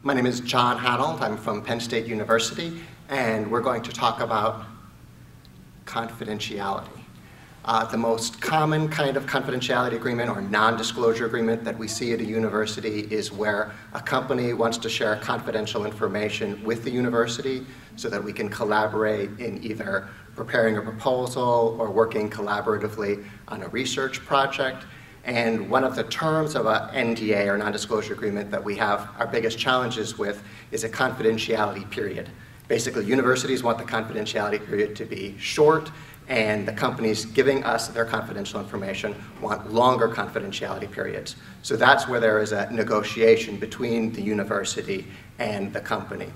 My name is John Hanold. I'm from Penn State University, and we're going to talk about confidentiality. The most common kind of confidentiality agreement or non-disclosure agreement that we see at a university is where a company wants to share confidential information with the university so that we can collaborate in either preparing a proposal or working collaboratively on a research project. And one of the terms of an NDA or non-disclosure agreement that we have our biggest challenges with is a confidentiality period. Basically, universities want the confidentiality period to be short, and the companies giving us their confidential information want longer confidentiality periods. So that's where there is a negotiation between the university and the company.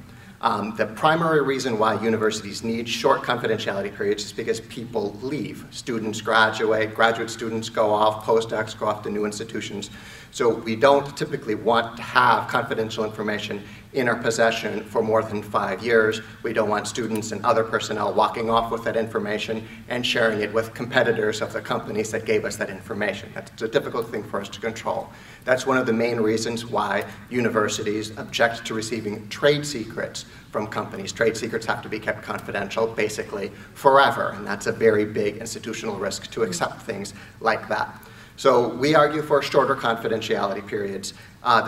The primary reason why universities need short confidentiality periods is because people leave. Students graduate, graduate students go off, postdocs go off to new institutions. So we don't typically want to have confidential information in our possession for more than 5 years. We don't want students and other personnel walking off with that information and sharing it with competitors of the companies that gave us that information. That's a difficult thing for us to control. That's one of the main reasons why universities object to receiving trade secrets from companies. Trade secrets have to be kept confidential, basically, forever, and that's a very big institutional risk to accept things like that. So we argue for shorter confidentiality periods.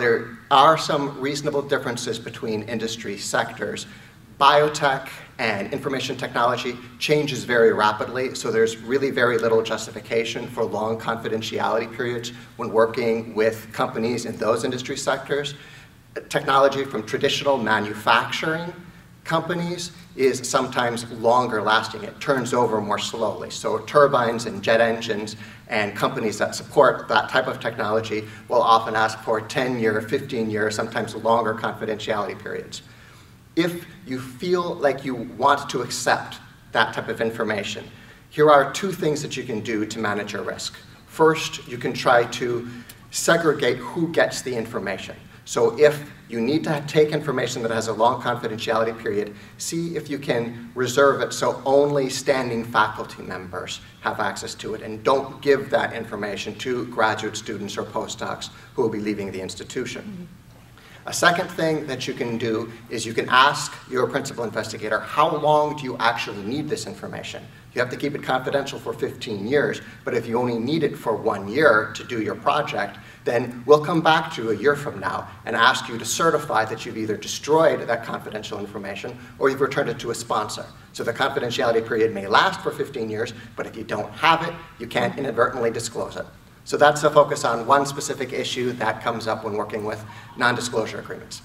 There are some reasonable differences between industry sectors. Biotech and information technology changes very rapidly, so there's really very little justification for long confidentiality periods when working with companies in those industry sectors. Technology from traditional manufacturing companies is sometimes longer lasting. It turns over more slowly. So turbines and jet engines and companies that support that type of technology will often ask for 10-year, 15-year, sometimes longer confidentiality periods. If you feel like you want to accept that type of information, here are two things that you can do to manage your risk. First, you can try to segregate who gets the information. So if you need to take information that has a long confidentiality period, see if you can reserve it so only standing faculty members have access to it, and don't give that information to graduate students or postdocs who will be leaving the institution. A second thing that you can do is you can ask your principal investigator, how long do you actually need this information? You have to keep it confidential for 15 years, but if you only need it for 1 year to do your project, then we'll come back to you a year from now and ask you to certify that you've either destroyed that confidential information or you've returned it to a sponsor. So the confidentiality period may last for 15 years, but if you don't have it, you can't inadvertently disclose it. So that's a focus on one specific issue that comes up when working with non-disclosure agreements.